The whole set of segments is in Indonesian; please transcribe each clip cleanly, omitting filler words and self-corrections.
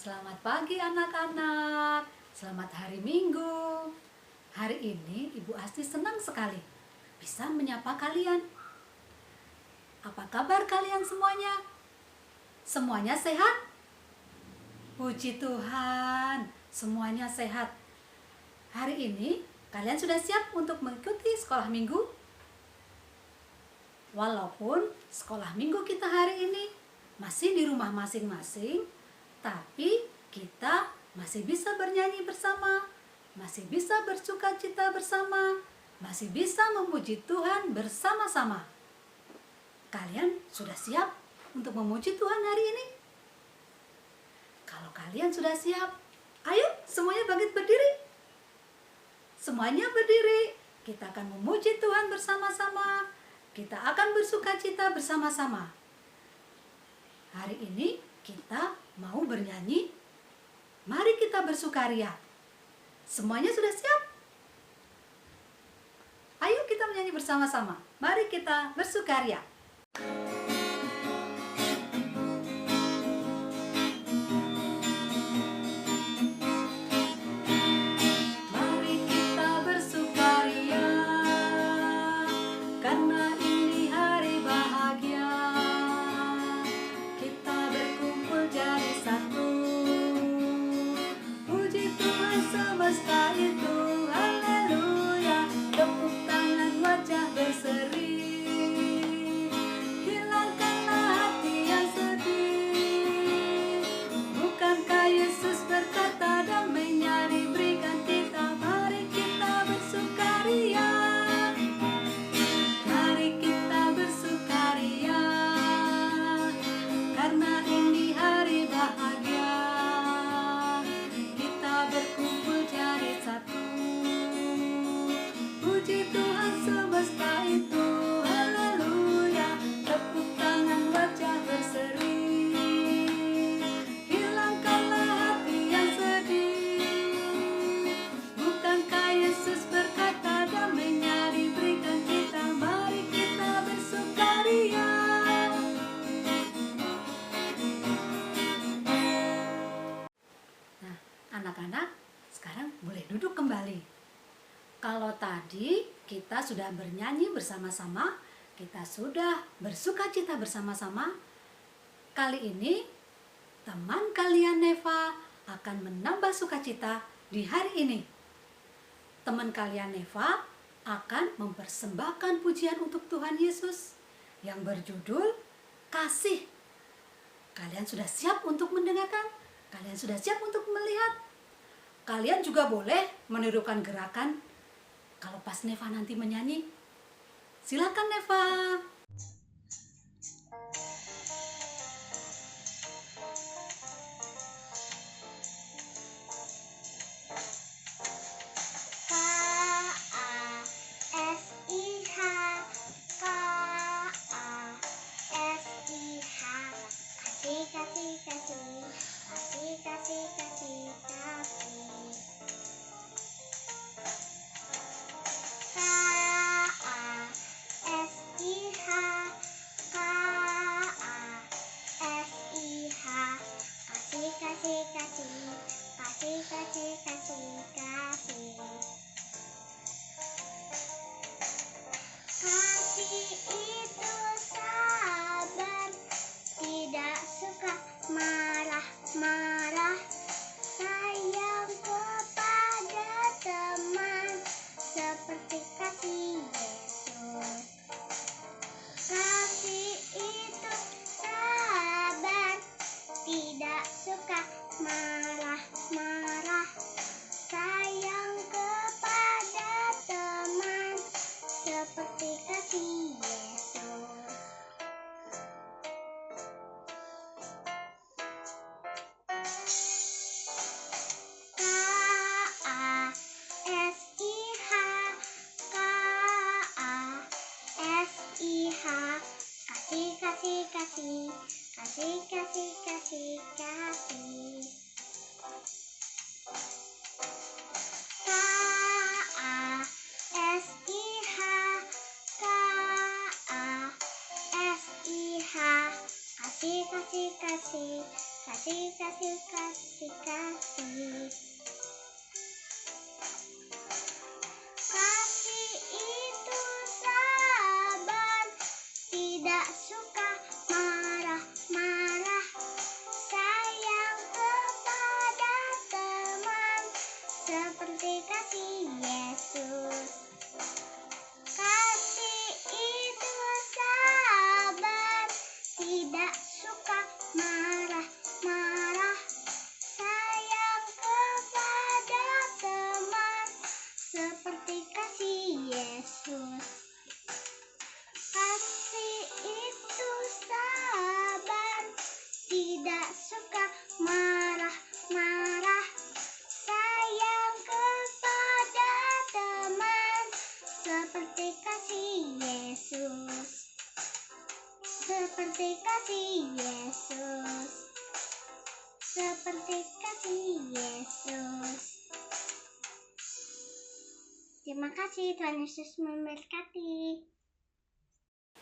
Selamat pagi anak-anak, selamat hari Minggu. Hari ini Ibu Asti senang sekali bisa menyapa kalian. Apa kabar kalian semuanya? Semuanya sehat? Puji Tuhan, semuanya sehat. Hari ini kalian sudah siap untuk mengikuti sekolah minggu? Walaupun sekolah minggu kita hari ini masih di rumah masing-masing, tapi kita masih bisa bernyanyi bersama, masih bisa bersuka cita bersama, masih bisa memuji Tuhan bersama-sama. Kalian sudah siap untuk memuji Tuhan hari ini? Kalau kalian sudah siap, ayo semuanya bangkit berdiri. Semuanya berdiri, kita akan memuji Tuhan bersama-sama. Kita akan bersuka cita bersama-sama. Hari ini kita mau bernyanyi. Mari kita bersukaria. Semuanya sudah siap? Ayo kita menyanyi bersama-sama. Mari kita bersukaria. Mari kita bersukaria, karena ini hari bahagia. Kita berkumpul jadi satu. Puji Tuhan semesta itu, haleluya. Tepuk tangan, wajah berseri. Hilangkanlah hati yang sedih. Bukankah Yesus berkata damai-Nya diberikan kita? Mari kita bersukaria. Mari kita bersukaria, karena ini hari bahagia. Kita berkumpul jadi satu. Puji Tuhan semesta itu, haleluya. Tepuk tangan, wajah berseri. Hilangkanlah hati yang sedih. Bukankah Yesus berkata damai-Nya diberikan kita? Mari kita bersukaria. Nah, anak-anak, sekarang boleh duduk kembali. Kalau tadi kita sudah bernyanyi bersama-sama, kita sudah bersuka cita bersama-sama, kali ini teman kalian Neva akan menambah sukacita di hari ini. Teman kalian Neva akan mempersembahkan pujian untuk Tuhan Yesus yang berjudul Kasih. Kalian sudah siap untuk mendengarkan? Kalian sudah siap untuk melihat? Kalian juga boleh menirukan gerakan kalau pas Neva nanti menyanyi. Silakan Neva. Kasih itu sabar, tidak suka marah-marah, sayang kepada teman, seperti kasih Yesus. Kasih itu sabar, tidak suka marah-marah, sayang kepada teman, seperti kasih Yesus. K-A-S-I-H, K-A-S-I-H, kasih, kasih, kasih, kasih, kasih, kasih, kasih. kasih, kasih. Kasih itu sabar, tidak suka marah-marah, sayang kepada teman, seperti kasih Yesus. Kasih itu sabar, tidak suka marah-marah, sayang kepada teman, seperti kasih Yesus. Kasih itu sabar, tidak suka marah-marah, sayang kepada teman, seperti kasih Yesus. Seperti kasih Yesus. Seperti kasih Yesus. Terima kasih, Tuhan Yesus memberkati.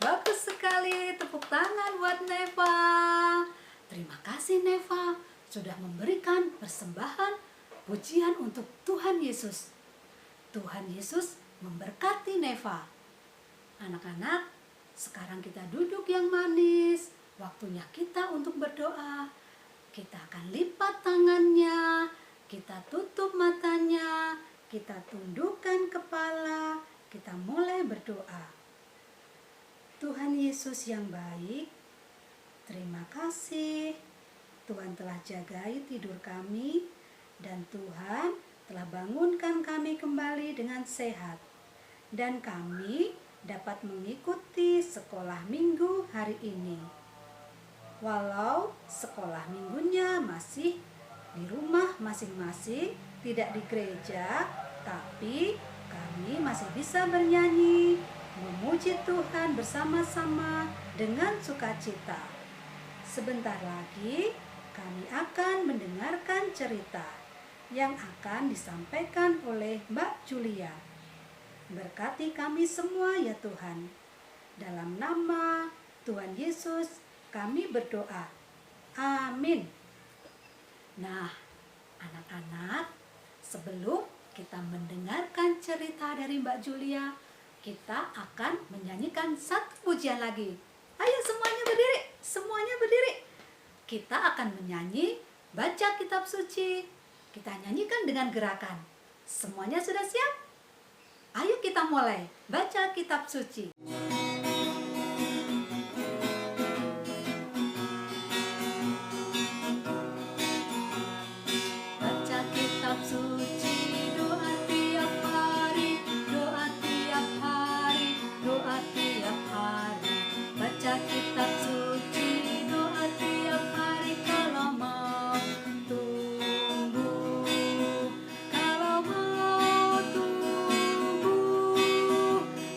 Bagus sekali, tepuk tangan buat Neva. Terima kasih Neva sudah memberikan persembahan pujian untuk Tuhan Yesus. Tuhan Yesus memberkati Neva. Anak-anak, sekarang kita duduk yang manis. Waktunya kita untuk berdoa. Kita akan lipat tangannya, kita tutup matanya, kita tundukkan kepala, kita mulai berdoa. Tuhan Yesus yang baik, terima kasih. Tuhan telah jagai tidur kami, dan Tuhan telah bangunkan kami kembali dengan sehat. Dan kami dapat mengikuti sekolah minggu hari ini. Walau sekolah minggunya masih di rumah masing-masing, tidak di gereja, tapi kami masih bisa bernyanyi, memuji Tuhan bersama-sama dengan sukacita. Sebentar lagi kami akan mendengarkan cerita yang akan disampaikan oleh Mbak Julia. Berkati kami semua ya Tuhan. Dalam nama Tuhan Yesus kami berdoa. Amin. Nah, anak-anak, sebelum kita mendengarkan cerita dari Mbak Julia, kita akan menyanyikan satu pujian lagi. Ayo semuanya berdiri, semuanya berdiri. Kita akan menyanyi baca kitab suci. Kita nyanyikan dengan gerakan. Semuanya sudah siap? Ayo kita mulai baca kitab suci. Baca kitab suci, doa tiap hari, doa tiap hari, doa tiap hari. Baca kitab suci, doa tiap hari kalau mau tumbuh, kalau mau tumbuh,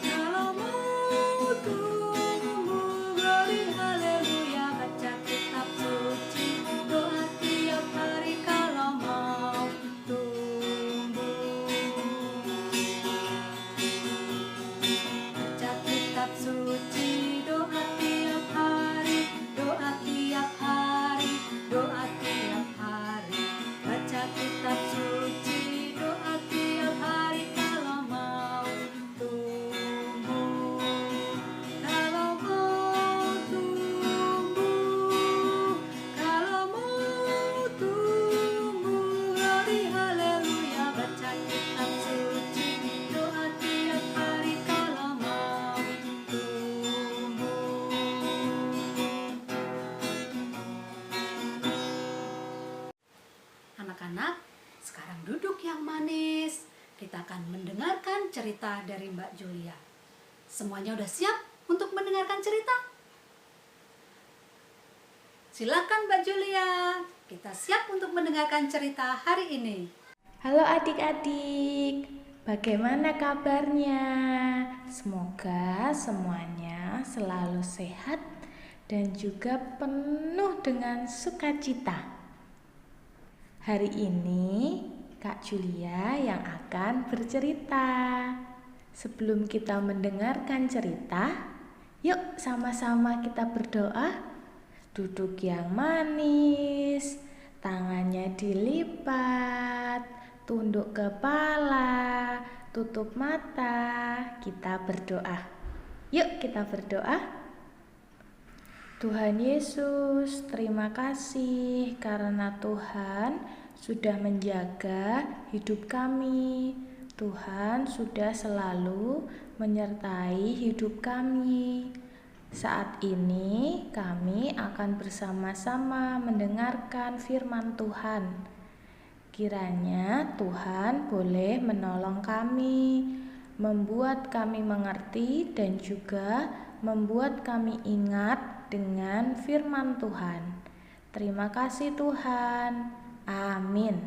kalau mau tumbuh. Glory haleluya. Baca kitab suci, doa tiap hari kalau mau tumbuh. Baca kitab suci, doa tiap hari, doa tiap hari, doa tiap hari. Baca kitab suci, doa tiap hari kalau mau tumbuh, kalau mau tumbuh, kalau mau tumbuh. Glory haleluya. Baca kitab suci, doa tiap hari kalau mau tumbuh. Anak-anak, sekarang duduk yang manis. Kita akan mendengarkan cerita dari Mbak Julia. Semuanya udah siap untuk mendengarkan cerita? Silakan Mbak Julia. Kita siap untuk mendengarkan cerita hari ini. Halo adik-adik, bagaimana kabarnya? Semoga semuanya selalu sehat dan juga penuh dengan sukacita. Hari ini Kak Julia yang akan bercerita. Sebelum kita mendengarkan cerita, yuk sama-sama kita berdoa. Duduk yang manis, Tangannya dilipat, tunduk kepala, tutup mata. Kita berdoa. Yuk kita berdoa. Tuhan Yesus, terima kasih karena Tuhan sudah menjaga hidup kami. Tuhan sudah selalu menyertai hidup kami. Saat ini kami akan bersama-sama mendengarkan firman Tuhan. Kiranya Tuhan boleh menolong kami, membuat kami mengerti dan juga membuat kami ingat dengan firman Tuhan. Terima kasih Tuhan. Amin.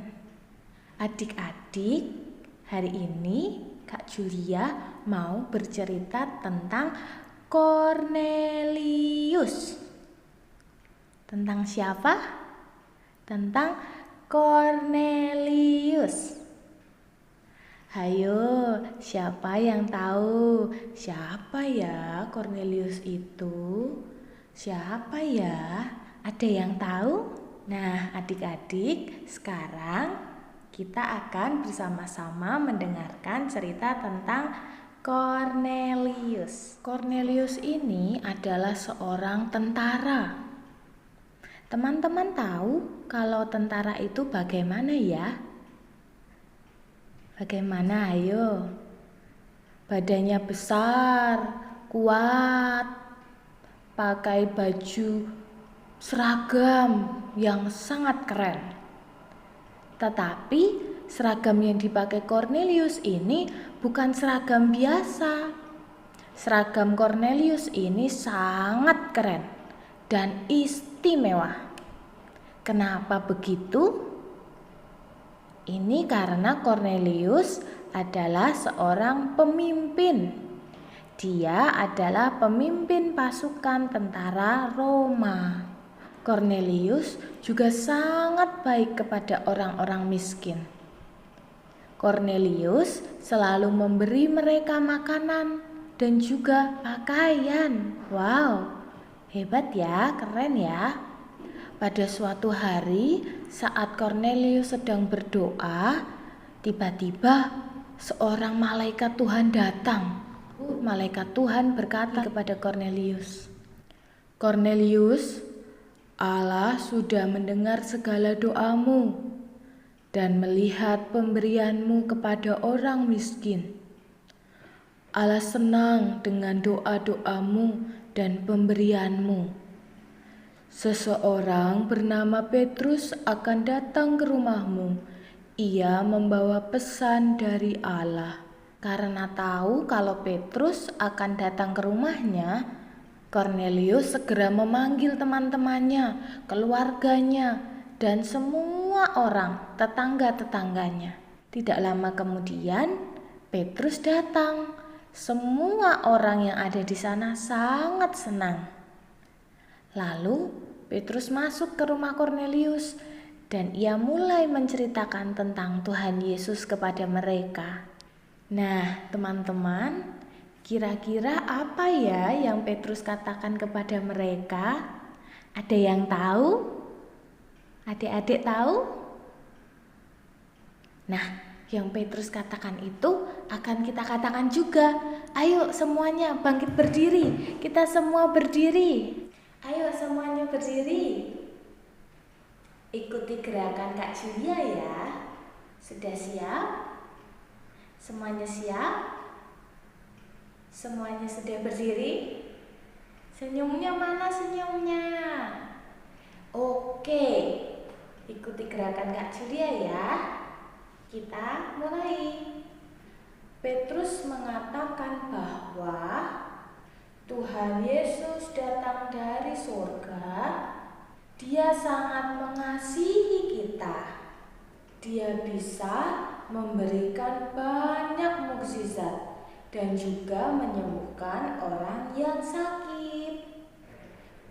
Adik-adik, hari ini Kak Julia mau bercerita tentang Kornelius. Tentang siapa? Tentang Kornelius. Hayo, siapa yang tahu siapa ya Kornelius itu? Siapa ya? Ada yang tahu? Nah, adik-adik, sekarang kita akan bersama-sama mendengarkan cerita tentang Kornelius. Kornelius ini adalah seorang tentara. Teman-teman tahu kalau tentara itu bagaimana ya? Bagaimana? Ayo. Badannya besar, kuat, pakai baju seragam yang sangat keren. Tetapi seragam yang dipakai Kornelius ini bukan seragam biasa. Seragam Kornelius ini sangat keren dan istimewa. Kenapa begitu? Ini karena Kornelius adalah seorang pemimpin. Dia adalah pemimpin pasukan tentara Roma. Kornelius juga sangat baik kepada orang-orang miskin. Kornelius selalu memberi mereka makanan dan juga pakaian. Wow, hebat ya, keren ya. Pada suatu hari saat Kornelius sedang berdoa, tiba-tiba seorang malaikat Tuhan datang. Malaikat Tuhan berkata kepada Kornelius, "Kornelius, Allah sudah mendengar segala doamu dan melihat pemberianmu kepada orang miskin. Allah senang dengan doa-doamu dan pemberianmu. Seseorang bernama Petrus akan datang ke rumahmu. Ia membawa pesan dari Allah." Karena tahu kalau Petrus akan datang ke rumahnya, Kornelius segera memanggil teman-temannya, keluarganya, dan semua orang tetangga-tetangganya. Tidak lama kemudian, Petrus datang. Semua orang yang ada di sana sangat senang. Lalu, Petrus masuk ke rumah Kornelius dan ia mulai menceritakan tentang Tuhan Yesus kepada mereka. Nah, teman-teman, kira-kira apa ya yang Petrus katakan kepada mereka? Ada yang tahu? Adik-adik tahu? Nah, yang Petrus katakan itu akan kita katakan juga. Ayo semuanya bangkit berdiri. Kita semua berdiri. Ayo semuanya berdiri. Ikuti gerakan Kak Julia ya. Sudah siap? Semuanya siap? Semuanya sudah berdiri? Senyumnya mana senyumnya? Oke, ikuti gerakan Kak Julia ya. Kita mulai. Petrus mengatakan bahwa Tuhan Yesus datang dari surga. Dia sangat mengasihi kita. Dia bisa memberikan banyak mukjizat dan juga menyembuhkan orang yang sakit.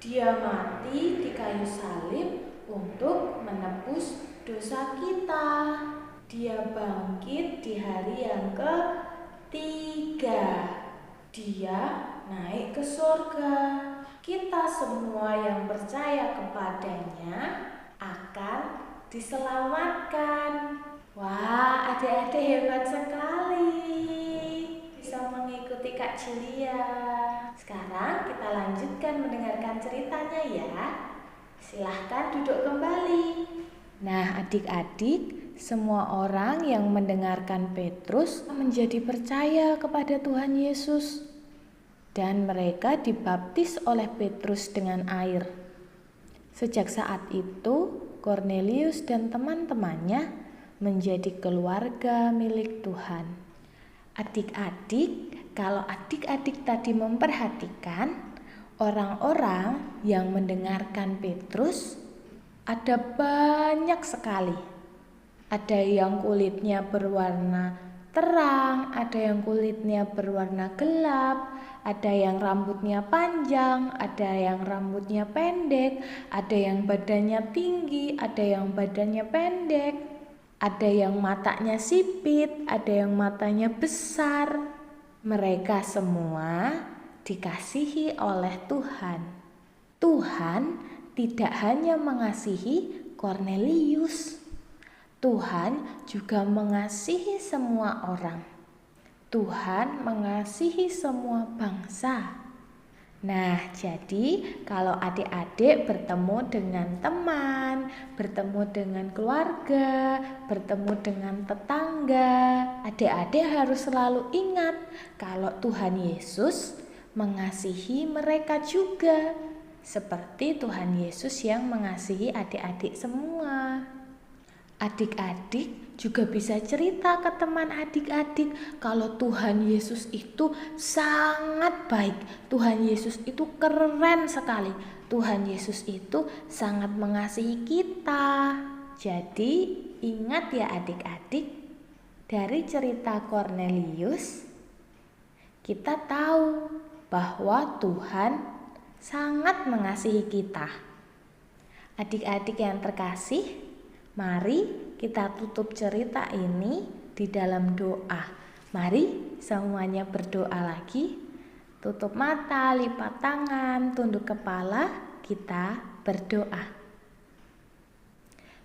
Dia mati di kayu salib untuk menebus dosa kita. Dia bangkit di hari yang ketiga. Dia naik ke surga. Kita semua yang percaya kepadanya akan diselamatkan. Wah, adik-adik hebat sekali bisa mengikuti Kak Julia. Sekarang kita lanjutkan mendengarkan ceritanya ya. Silahkan duduk kembali. Nah, adik-adik, semua orang yang mendengarkan Petrus menjadi percaya kepada Tuhan Yesus. Dan mereka dibaptis oleh Petrus dengan air. Sejak saat itu, Kornelius dan teman-temannya menjadi keluarga milik Tuhan. Adik-adik, kalau adik-adik tadi memperhatikan, orang-orang yang mendengarkan Petrus ada banyak sekali. Ada yang kulitnya berwarna terang, ada yang kulitnya berwarna gelap, ada yang rambutnya panjang, ada yang rambutnya pendek, ada yang badannya tinggi, ada yang badannya pendek, ada yang matanya sipit, ada yang matanya besar. Mereka semua dikasihi oleh Tuhan. Tuhan tidak hanya mengasihi Kornelius, Tuhan juga mengasihi semua orang. Tuhan mengasihi semua bangsa. Nah, jadi kalau adik-adik bertemu dengan teman, bertemu dengan keluarga, bertemu dengan tetangga, adik-adik harus selalu ingat kalau Tuhan Yesus mengasihi mereka juga, seperti Tuhan Yesus yang mengasihi adik-adik semua. Adik-adik juga bisa cerita ke teman adik-adik kalau Tuhan Yesus itu sangat baik. Tuhan Yesus itu keren sekali. Tuhan Yesus itu sangat mengasihi kita. Jadi ingat ya adik-adik, dari cerita Kornelius kita tahu bahwa Tuhan sangat mengasihi kita. Adik-adik yang terkasih, mari kita tutup cerita ini di dalam doa. Mari semuanya berdoa lagi. Tutup mata, lipat tangan, tunduk kepala, kita berdoa.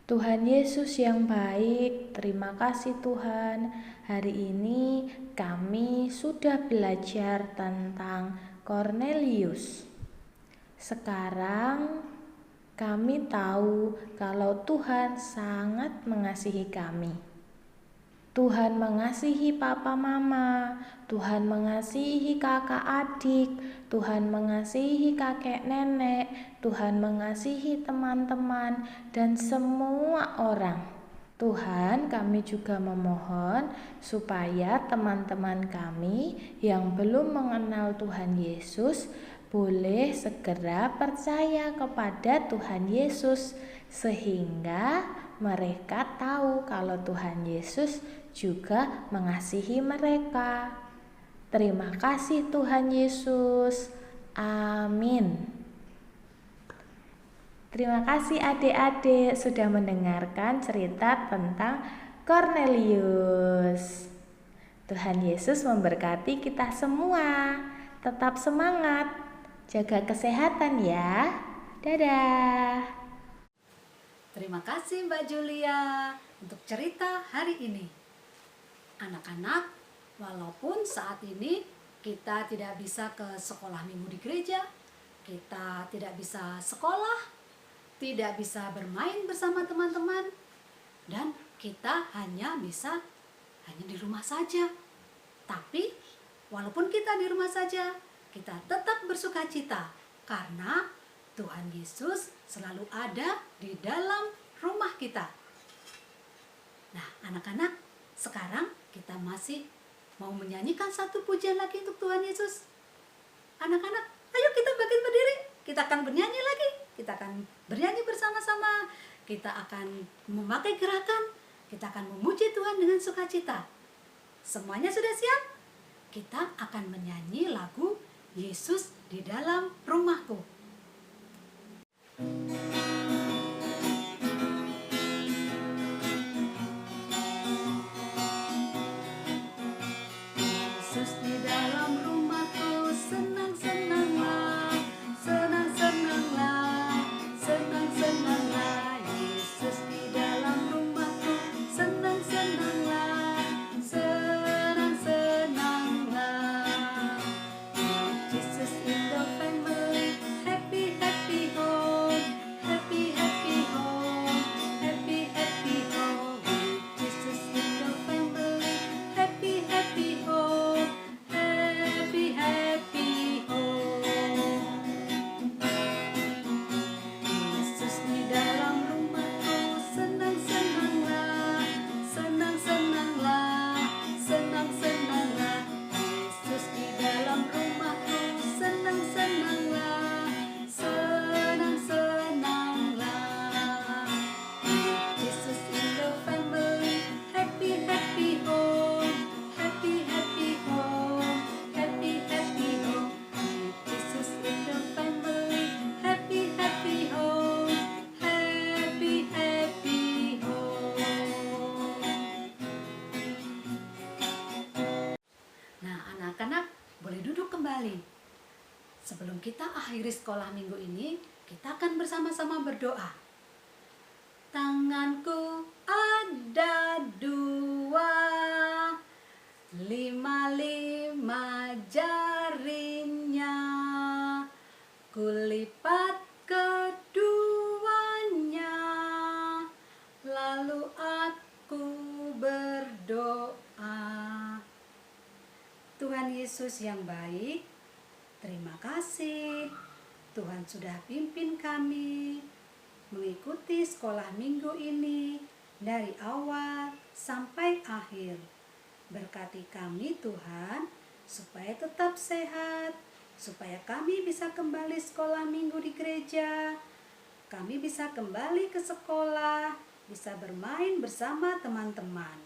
Tuhan Yesus yang baik, terima kasih Tuhan. Hari ini kami sudah belajar tentang Kornelius. Sekarang kami tahu kalau Tuhan sangat mengasihi kami. Tuhan mengasihi papa mama, Tuhan mengasihi kakak adik, Tuhan mengasihi kakek nenek, Tuhan mengasihi teman-teman dan semua orang. Tuhan, kami juga memohon supaya teman-teman kami yang belum mengenal Tuhan Yesus boleh segera percaya kepada Tuhan Yesus, sehingga mereka tahu kalau Tuhan Yesus juga mengasihi mereka. Terima kasih Tuhan Yesus. Amin. Terima kasih adik-adik sudah mendengarkan cerita tentang Kornelius. Tuhan Yesus memberkati kita semua. Tetap semangat. Jaga kesehatan ya. Dadah. Terima kasih Mbak Julia untuk cerita hari ini. Anak-anak, walaupun saat ini kita tidak bisa ke sekolah minggu di gereja, kita tidak bisa sekolah, tidak bisa bermain bersama teman-teman, dan kita hanya di rumah saja. Tapi walaupun kita di rumah saja, kita tetap bersukacita karena Tuhan Yesus selalu ada di dalam rumah kita. Nah, anak-anak, sekarang kita masih mau menyanyikan satu pujian lagi untuk Tuhan Yesus. Anak-anak, ayo kita bangkit berdiri. Kita akan bernyanyi lagi. Kita akan bernyanyi bersama-sama. Kita akan memakai gerakan. Kita akan memuji Tuhan dengan sukacita. Semuanya sudah siap? Kita akan menyanyi lagu Yesus di dalam rumahku. Yesus di dalam rumahku, senang-senanglah, senang-senanglah, senang-senanglah. Yesus di dalam Sebelum kita akhiri sekolah minggu ini, kita akan bersama-sama berdoa. Tanganku ada dua, lima jarinya, kulipat keduanya, lalu aku berdoa. Tuhan Yesus yang baik, terima kasih Tuhan sudah pimpin kami mengikuti sekolah minggu ini dari awal sampai akhir. Berkati kami Tuhan, supaya tetap sehat, supaya kami bisa kembali sekolah minggu di gereja, kami bisa kembali ke sekolah, bisa bermain bersama teman-teman.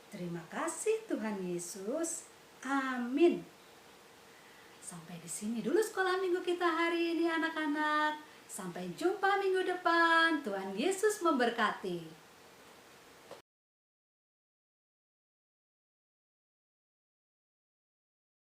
Terima kasih Tuhan Yesus. Amin. Sampai di sini dulu sekolah minggu kita hari ini anak-anak. Sampai jumpa minggu depan. Tuhan Yesus memberkati.